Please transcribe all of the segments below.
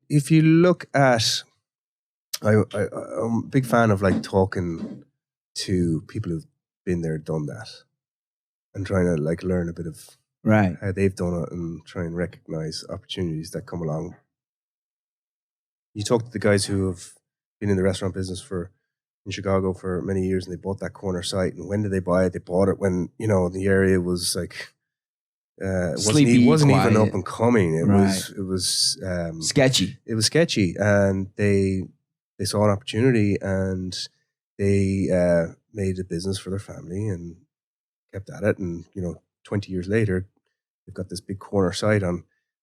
if you look at, I'm a big fan of like talking to people who've been there, done that, and trying to like learn a bit of right how they've done it and try and recognize opportunities that come along. You talk to the guys who have been in the restaurant business in Chicago for many years, and they bought that corner site. And when did they buy it? They bought it when, the area was like, Sleepy, wasn't quiet. even up and coming. It was sketchy. It was sketchy, and they saw an opportunity, and they made a business for their family and kept at it. And 20 years later, they've got this big corner site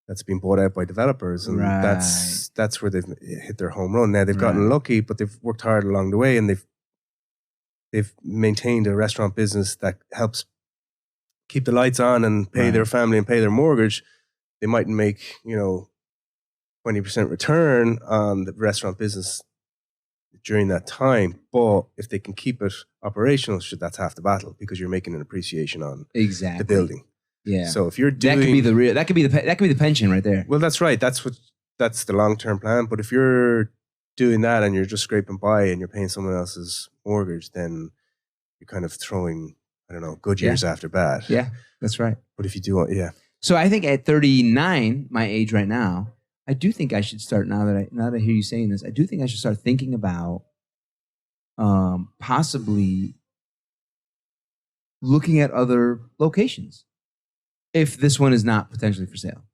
that's been bought out by developers, and that's where they've hit their home run. Now they've gotten lucky, but they've worked hard along the way, and they've maintained a restaurant business that helps keep the lights on and pay their family and pay their mortgage. They mightn't make 20% return on the restaurant business during that time, but if they can keep it operational, that's half the battle, because you're making an appreciation on the building. Yeah. So if you're doing, that could be the pension right there. Well, that's right. That's the long-term plan. But if you're doing that and you're just scraping by and you're paying someone else's mortgage, then you're kind of throwing, good years after bad. Yeah, that's right. But if you do, So I think at 39, my age right now, I do think I should start, now that I hear you saying this, I do think I should start thinking about possibly looking at other locations if this one is not potentially for sale,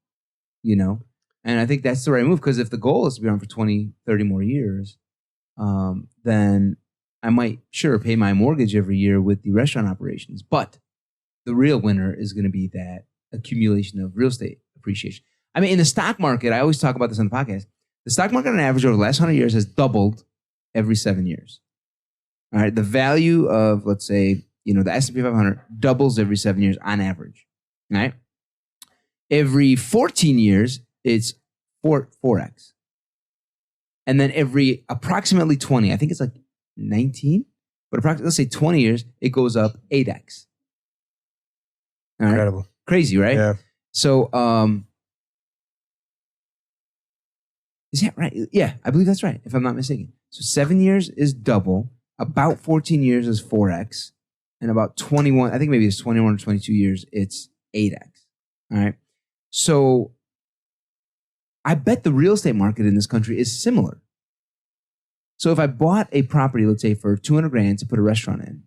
And I think that's the right move, because if the goal is to be on for 20, 30 more years, then I might pay my mortgage every year with the restaurant operations. But the real winner is going to be that accumulation of real estate appreciation. I mean, in the stock market, I always talk about this on the podcast. The stock market on average over the last 100 years has doubled every 7 years. All right. The value of, let's say, the S&P 500 doubles every 7 years on average. All right. Every 14 years, it's 4x. And then every approximately 20, I think it's like 19, but let's say 20 years, it goes up 8x. All right? Incredible. Crazy, right? Yeah. So, is that right? Yeah, I believe that's right, if I'm not mistaken. So 7 years is double, about 14 years is 4x, and about 21, I think maybe it's 21 or 22 years, it's 8x. All right. So I bet the real estate market in this country is similar. So if I bought a property, let's say for 200 grand to put a restaurant in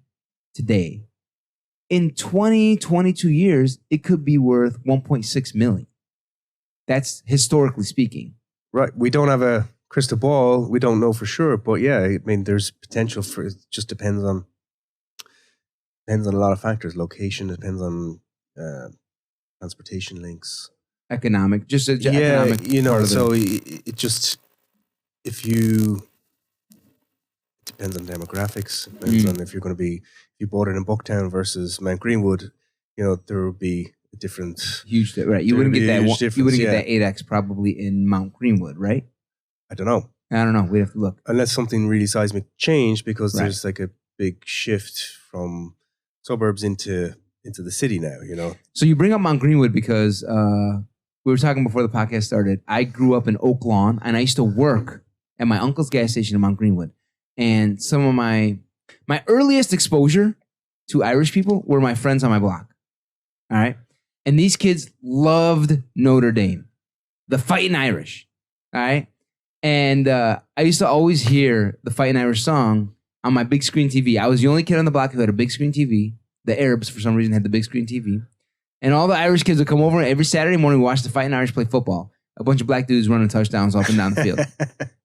today, in 20, 22 years, it could be worth 1.6 million. That's historically speaking. Right. We don't have a crystal ball. We don't know for sure. But yeah, I mean, there's potential for, it just depends on a lot of factors. Location, depends on transportation links. Economic, economic. So it just, it depends on demographics. It depends on if you're going to be, if you bought it in Bucktown versus Mount Greenwood, there would be a different huge, right? You wouldn't get that. You wouldn't get that 8x probably in Mount Greenwood, right? I don't know. We'd have to look. Unless something really seismic changed, because there's like a big shift from suburbs into the city now. So you bring up Mount Greenwood because we were talking before the podcast started. I grew up in Oak Lawn, and I used to work at my uncle's gas station in Mount Greenwood. And some of my earliest exposure to Irish people were my friends on my block. All right. And these kids loved Notre Dame, the Fighting Irish. All right. And I used to always hear the Fighting Irish song on my big screen TV. I was the only kid on the block who had a big screen TV. The Arabs, for some reason, had the big screen TV. And all the Irish kids would come over every Saturday morning, watch the Fighting Irish play football. A bunch of black dudes running touchdowns up and down the field.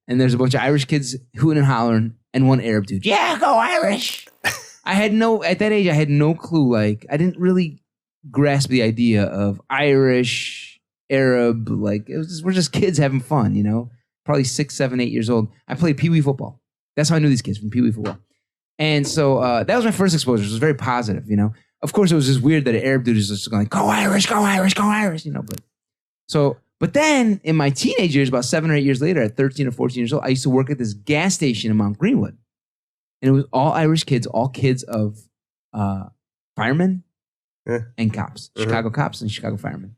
And there's a bunch of Irish kids hooting and hollering, and one Arab dude. Yeah, go Irish! At that age, I had no clue. Like, I didn't really grasp the idea of Irish, Arab. Like, we're just kids having fun, Probably 6, 7, 8 years old. I played Pee Wee football. That's how I knew these kids, from Pee Wee football. And so that was my first exposure. It was very positive, Of course, it was just weird that an Arab dude is just going, go Irish, go Irish, go Irish, But then in my teenage years, about 7 or 8 years later, at 13 or 14 years old, I used to work at this gas station in Mount Greenwood. And it was all Irish kids, all kids of firemen and cops, Chicago cops and Chicago firemen.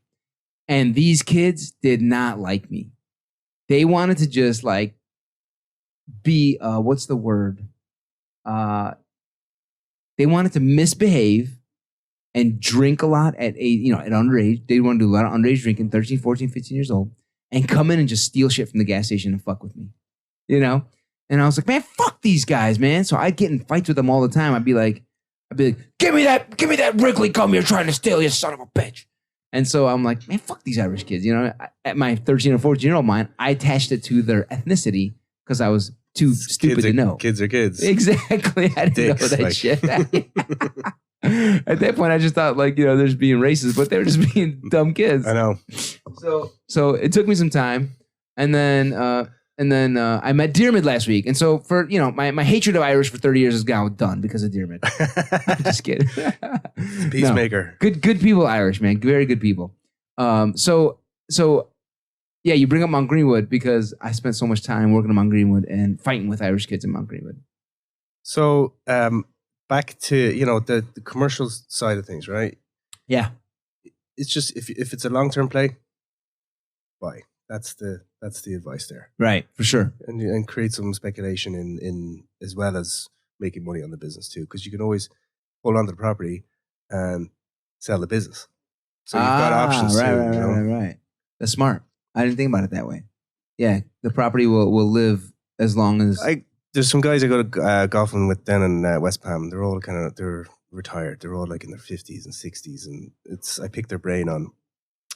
And these kids did not like me. They wanted to just like be what's the word? They wanted to misbehave and drink a lot at at underage. They want to do a lot of underage drinking, 13, 14, 15 years old, and come in and just steal shit from the gas station and fuck with me. You know? And I was like, man, fuck these guys, man. So I'd get in fights with them all the time. I'd be like, give me that Wrigley gum you're trying to steal, you son of a bitch. And so I'm like, man, fuck these Irish kids. You know, at my 13 or 14-year-old mind, I attached it to their ethnicity because I was too stupid to know. Kids are kids. Exactly. I didn't know that shit. At that point, I just thought like, they're just being racist, but they were just being dumb kids. I know. So it took me some time. And then I met Diarmid last week. And so for, my hatred of Irish for 30 years is now done because of Diarmid. I'm just kidding. Peacemaker. No, good people, Irish, man. Very good people. So yeah, you bring up Mount Greenwood because I spent so much time working on Mount Greenwood and fighting with Irish kids in Mount Greenwood. So back to, the commercial side of things, right? Yeah. It's just, if it's a long-term play, buy. That's the advice there. Right, for sure. And create some speculation in as well as making money on the business too, because you can always hold on to the property and sell the business. So you've got options too. Right. That's smart. I didn't think about it that way. Yeah, the property will live as long as... There's some guys I go to golfing with down in West Palm. They're all they're retired. They're all like in their 50s and 60s, and I pick their brain on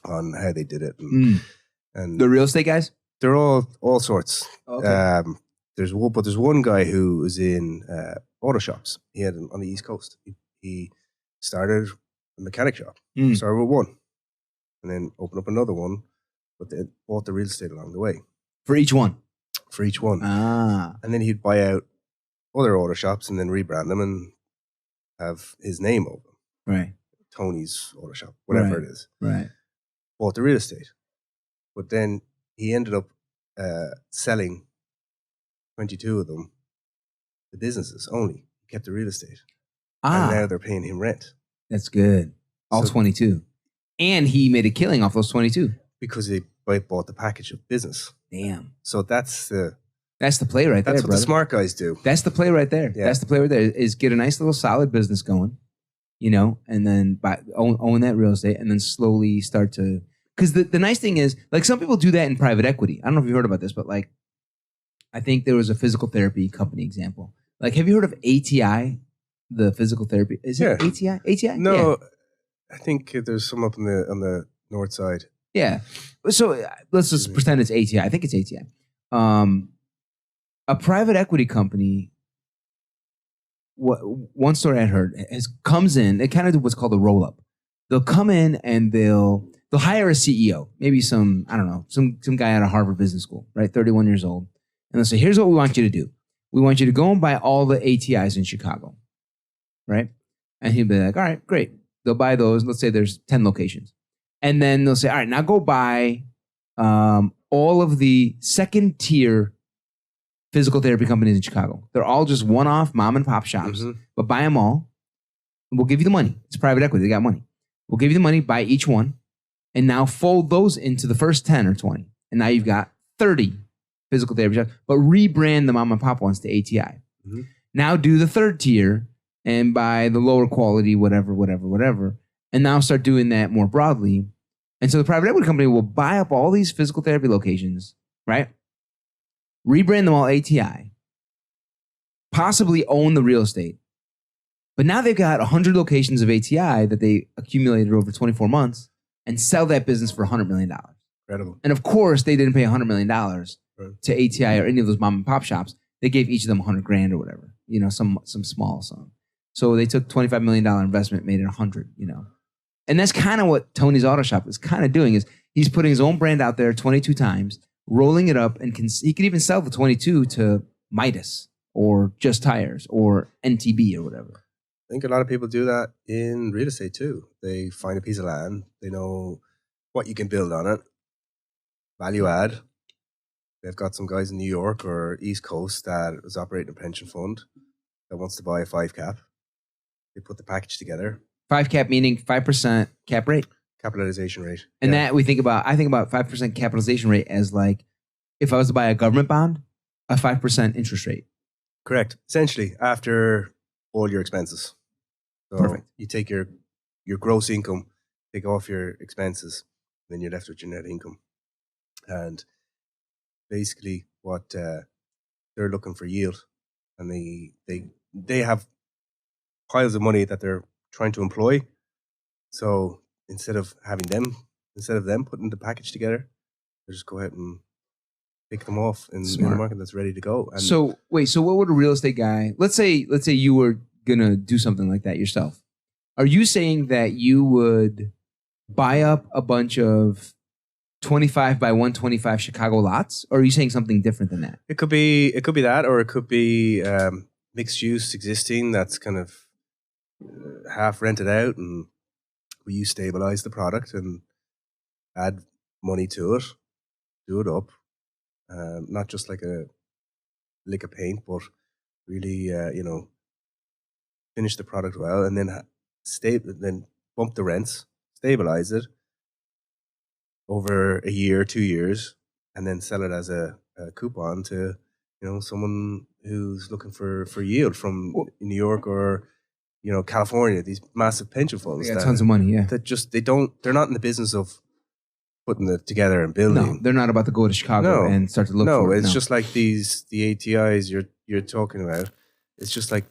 how they did it. And the real estate guys? They're all sorts. Okay. There's one guy who was in auto shops. He had on the East Coast. He started a mechanic shop. Started with one, and then opened up another one, but then bought the real estate along the way. For each one? For each one. Ah. And then he'd buy out other auto shops and then rebrand them and have his name over them. Right. Tony's auto shop, whatever it is. Right. Bought the real estate. But then he ended up selling 22 of them, the businesses only. He kept the real estate. And now they're paying him rent. That's good. All 22. And he made a killing off those 22. Because they bought the package of business. Damn. So that's the play right there, That's what the smart guys do. That's the play right there. Yeah. That's the play right there, is get a nice little solid business going, and then own that real estate and then slowly start to... Because the nice thing is, like, some people do that in private equity. I don't know if you heard about this, but like, I think there was a physical therapy company example. Like, have you heard of ATI, the physical therapy? Is it ATI? ATI? No, Yeah. I think there's some up on the north side. Yeah. So let's just pretend it's ATI. I think it's ATI. A private equity company, one story I heard, comes in, they kind of do what's called a roll-up. They'll come in and they'll hire a CEO, maybe some guy out of Harvard Business School, right? 31 years old. And they'll say, here's what we want you to do. We want you to go and buy all the ATIs in Chicago, right? And he'll be like, all right, great. They'll buy those. Let's say there's 10 locations. And then they'll say, all right, now go buy all of the second tier physical therapy companies in Chicago. They're all just one-off mom and pop shops, but buy them all. We'll give you the money. It's private equity. They got money. We'll give you the money, buy each one, and now fold those into the first 10 or 20. And now you've got 30 physical therapy shops, but rebrand the mom and pop ones to ATI. Now do the third tier and buy the lower quality, whatever. And now start doing that more broadly. And so the private equity company will buy up all these physical therapy locations, right? Rebrand them all ATI, possibly own the real estate. But now they've got 100 locations of ATI that they accumulated over 24 months and sell that business for $100 million. Incredible. And of course, they didn't pay $100 million to ATI or any of those mom and pop shops. They gave each of them $100,000 or whatever, some small sum. So they took $25 million investment, made it 100, And that's kind of what Tony's Auto Shop is kind of doing, is he's putting his own brand out there 22 times, rolling it up, and he could even sell the 22 to Midas or Just Tires or NTB or whatever. I think a lot of people do that in real estate too. They find a piece of land, they know what you can build on it, value add. They've got some guys in New York or East Coast that is operating a pension fund that wants to buy a 5 cap. They put the package together. 5 cap meaning 5% cap rate. Capitalization rate. And that I think about 5% capitalization rate as like if I was to buy a government bond, a 5% interest rate. Correct. Essentially, after all your expenses. So Perfect. you take your gross income, take off your expenses, then you're left with your net income. And basically, what they're looking for yield, and they have piles of money that they're trying to employ. So instead of them putting the package together, they just go out and pick them off in the Smart. market that's ready to go. And So wait, so what would a real estate guy? Let's say you were gonna do something like that yourself. Are you saying that you would buy up a bunch of 25 by 125 Chicago lots, or are you saying something different than that? it could be that, or it could be mixed use existing that's kind of half rented out, and you stabilize the product and add money to it, do it up, not just like a lick of paint, but really, finish the product well, and then then bump the rents, stabilize it over a year, 2 years, and then sell it as a coupon to someone who's looking for yield from New York or California. These massive pension funds, They got tons of money. Yeah. that just they're not in the business of putting it together and building. No, they're not about to go to Chicago No. and start to look for it. It's just like the ATIs you're talking about. It's just like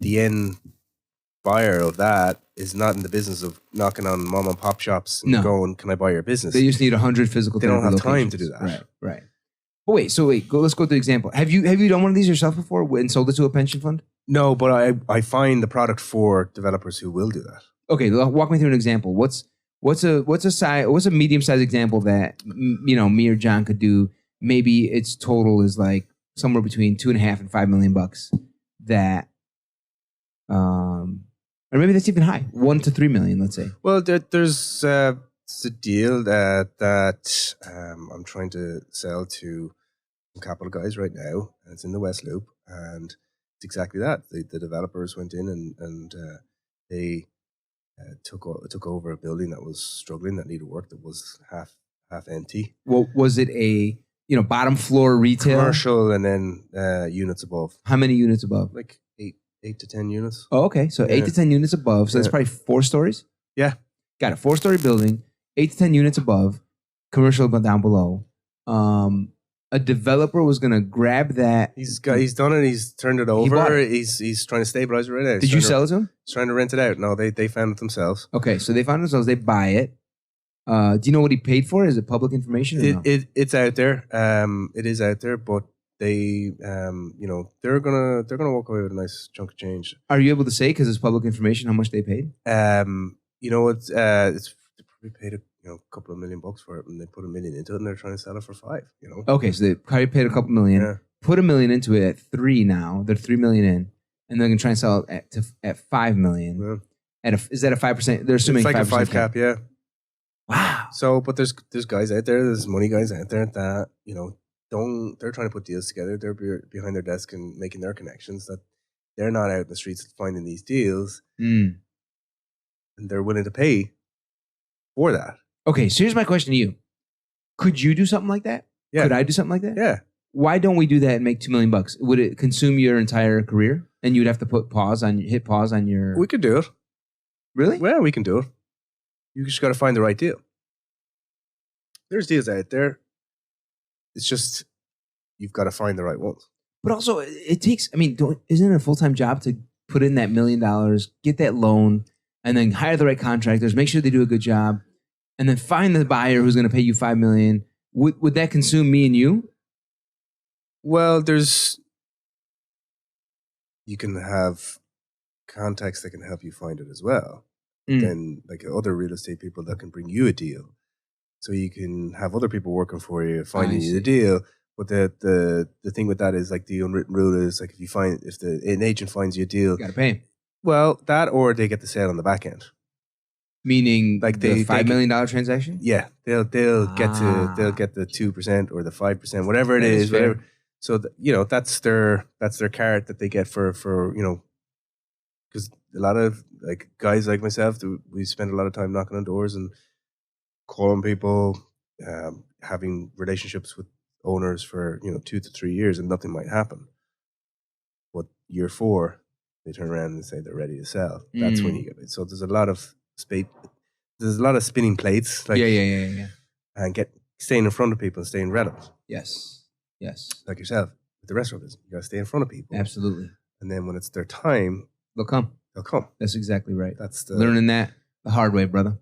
the end buyer of that is not in the business of knocking on mom and pop shops and No. going, "Can I buy your business?" They just need 100 physical. They don't have therapy time to locations. do that. Right. But let's go through the example. Have you done one of these yourself before and sold it to a pension fund? No, but I find the product for developers who will do that. Okay, walk me through an example. What's a medium sized example that me or John could do? Maybe its total is like somewhere between $2.5 and $5 million. That, or maybe that's even high, $1 to $3 million. Let's say. Well, there's it's a deal that I'm trying to sell to some capital guys right now, and it's in the West Loop, and it's exactly that. The developers went in and they took over a building that was struggling, that needed work, that was half empty. Well, was it a bottom floor retail, commercial, and then units above? How many units above? Like eight to 10 units. Oh, okay. So 8 to 10 units above. So that's probably 4 stories. Yeah. Got a 4-story building, 8 to 10 units above, commercial down below. A developer was gonna grab that. He's done it. He's turned it over. bought it. He's trying to stabilize it right now. Did you sell it to him? He's trying to rent it out. No, they found it themselves. Okay, so they found it themselves. They buy it. Do you know what he paid for it? Is it public information? Or no? It's out there. It is out there, but they they're gonna walk away with a nice chunk of change. Are you able to say, because it's public information, how much they paid? It's they probably paid a couple of $1 million for it, and they put $1 million into it, and they're trying to sell it for $5 million. Okay, so they probably paid a couple million. Yeah. Put $1 million into it at 3 now. They're $3 million in, and they're gonna try and sell it at $5 million. Yeah. Is that a 5%? They're assuming it's like 5% a 5 cap. Yeah. Wow. So, but there's guys out there, there's money guys out there that they're trying to put deals together. They're behind their desk and making their connections. That they're not out in the streets finding these deals, and they're willing to pay for that. Okay, so here's my question to you: could you do something like that? Yeah. Could I do something like that? Yeah. Why don't we do that and make $2 million? Would it consume your entire career, and you'd have to hit pause on your? We could do it. Really? Well, we can do it. You just got to find the right deal. There's deals out there. It's just you've got to find the right ones. But also, it takes. I mean, isn't it a full-time job to put in that $1 million, get that loan, and then hire the right contractors, make sure they do a good job, and then find the buyer who's going to pay you $5 million? Would that consume me and you? Well, you can have contacts that can help you find it as well. Then, like other real estate people that can bring you a deal, so you can have other people working for you, finding you the deal. But the thing with that is, like, the unwritten rule is, like, if an agent finds you a deal, You got to pay him. well, that, or they get the sale on the back end. Meaning, Like the $5 million transaction. Yeah, they'll get the 2% or the 5%, whatever it is, fair. whatever. So that's their carrot that they get for because a lot of like guys like myself, we spend a lot of time knocking on doors and calling people, having relationships with owners for 2 to 3 years and nothing might happen. But year 4, they turn around and say they're ready to sell. That's when you get it. So there's a lot of spinning plates, like Yeah. and staying in front of people and staying relevant. Yes. Like yourself with the restaurant business, you got to stay in front of people. Absolutely. And then when it's their time, They'll come. they'll come. That's exactly right. That's learning that the hard way, brother.